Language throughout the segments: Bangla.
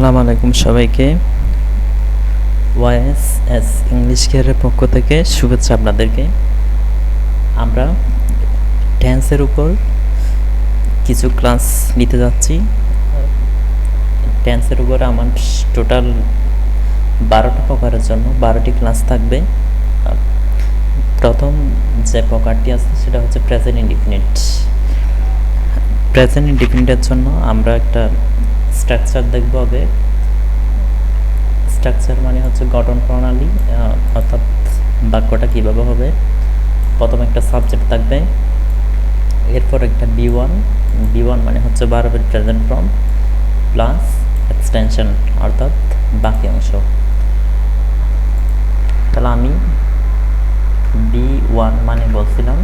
আসসালামু আলাইকুম সবাইকে। ওয়াইএসএস ইংলিশ কেয়ারের পক্ষ থেকে শুভেচ্ছা আপনাদেরকে। আমরা টেন্সের উপর কিছু ক্লাস নিতে যাচ্ছি। টেন্সের উপর আমার টোটাল 12টা প্রকারের জন্য 12টি ক্লাস থাকবে। প্রথম যে প্রকারটি আছে সেটা হচ্ছে প্রেজেন্ট ইনডিফিনিট। প্রেজেন্ট ইনডিফিনিটের জন্য আমরা একটা স্ট্রাকচার দেখব আগে। স্ট্রাকচার মানে হচ্ছে গঠন প্রণালী, অর্থাৎ বাক্যটা কীভাবে হবে। প্রথমে একটা সাবজেক্ট থাকবে, এরপর একটা বি ওয়ান মানে হচ্ছে ভার্বের প্রেজেন্ট ফর্ম প্লাস এক্সটেনশন অর্থাৎ বাকি অংশ। তাহলে আমি বি1 মানে বলছিলাম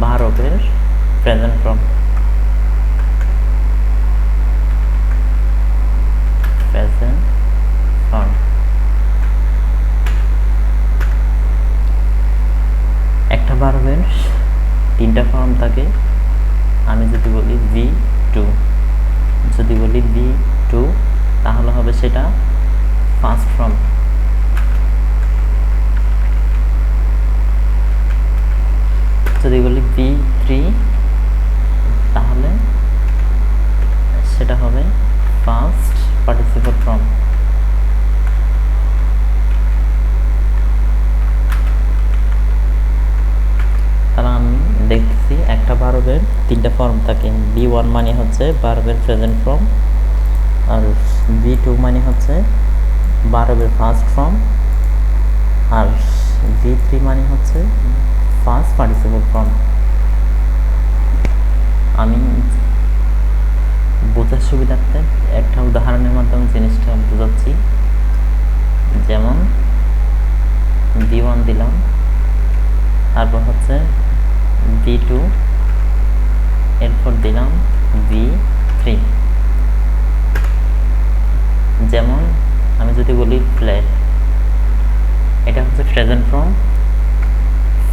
ভার্বের প্রেজেন্ট ফর্ম একটা ভার্বের 3টা ফর্ম থাকে। আমি যদি বলি V2, যদি বলি V2 তাহলে হবে সেটা ফার্স্ট ফর্ম। যদি বলি V3 তাহলে সেটা হবে ফার্স্ট পার্টিসিপল ফর্ম। তাহলে আমি দেখছি একটা ভার্বের 3টা ফর্ম থাকে। B1 মানে হচ্ছে ভার্বের প্রেজেন্ট ফর্ম, আর V2 মানে হচ্ছে ভার্বের ফার্স্ট ফর্ম, আর V3 মানে হচ্ছে ফার্স্ট পার্টিসিপল ফর্ম। আমি বোঝার সুবিধার্থে একটা উদাহরণের মাধ্যমে জিনিসটা বোঝাচ্ছি। যেমন B1 দিলাম, তারপর হচ্ছে B2, এরপর দিলাম B3। যেমন আমি যদি বলি প্লে, এটা হচ্ছে প্রেজেন্ট ফর্ম।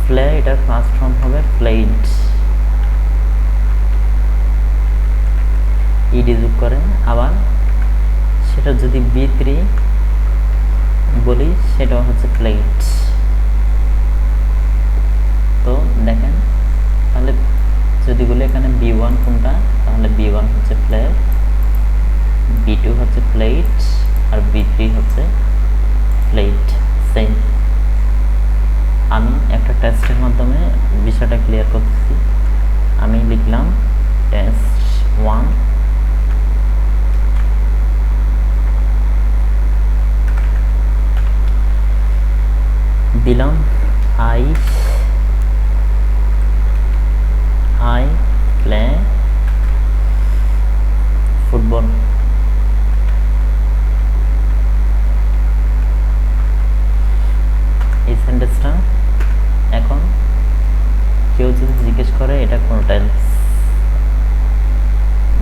প্লে এটার ফার্স্ট ফর্ম হবে প্লেড, ইডি যোগ করে। আবার সেটা যদি B3 বলি সেটাও হচ্ছে প্লেড। তো দেখেন, তাহলে যদি বলি এখানে B1 কোনটা, তাহলে B1 হচ্ছে প্লে, B2 হচ্ছে প্লেট, আর B3 হচ্ছে প্লেট। সেম। আমি একটা টেস্টের মাধ্যমে বিষয়টা ক্লিয়ার করতেছি। আমি লিখলাম টেস্ট 1, দিলাম I প্লে ফুটবল। এই সেন্টেন্সটা এখন কেউ যদি জিজ্ঞেস করে এটা কোন টেন্স,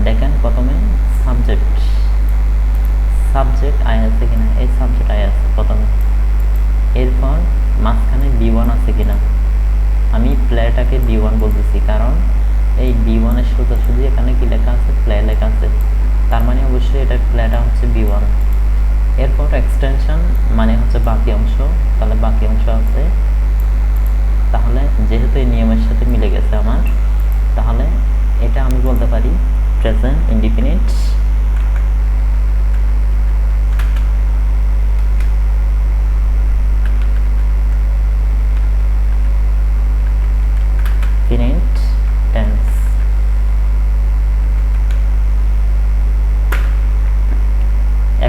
দেখেন প্রথমে সাবজেক্ট আই আছে কিনা, এই সাবজেক্ট আই আছে প্রথমে। এরপর মাঝখানে B1 আছে কিনা। আমি প্লেটাকে B1 বলতেছি কারণ এই B1 এর সোজাসুজি এখানে কি লেখা আছে, প্লে লেখা আছে, তার মানে অবশ্যই এটা প্লেটা হচ্ছে B1। এরপর এক্সটেনশন মানে হচ্ছে বাকি অংশ, তাহলে বাকি অংশ আছে। তাহলে যেহেতু এই নিয়মের সাথে মিলে গেছে আমার, তাহলে এটা আমি বলতে পারি প্রেজেন্ট ইনডিফিনিট টেন্স।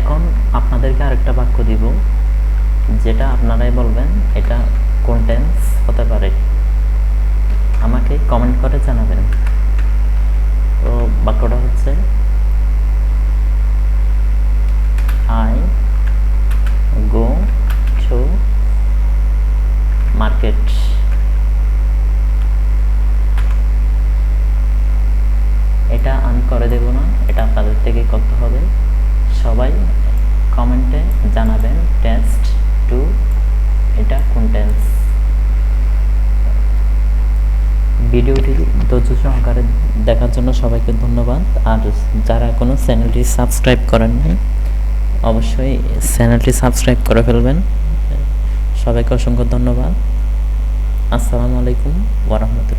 এখন আপনাদেরকে আরেকটা বাক্য দিব, যেটা আপনারাই বলবেন এটা কোন টেন্স হতে পারে, আমাকে কমেন্ট করে জানাবেন। তো বাক্যটা হচ্ছে I go to market। এটা আমি করে দেব না, এটা আপনাদের থেকে করতে হবে। সবাই কমেন্টে জানাবেন টেস্ট 2 এটা কোন টেন্স। ভিডিওটি ধৈর্য সহকারে দেখার জন্য সবাইকে ধন্যবাদ। আর যারা কোনো চ্যানেলটি সাবস্ক্রাইব করেন নাই অবশ্যই চ্যানেলটি সাবস্ক্রাইব করে ফেলবেন। সবাইকে অসংখ্য ধন্যবাদ। আসসালামু আলাইকুম ওয়া রাহমাতুল্লাহ।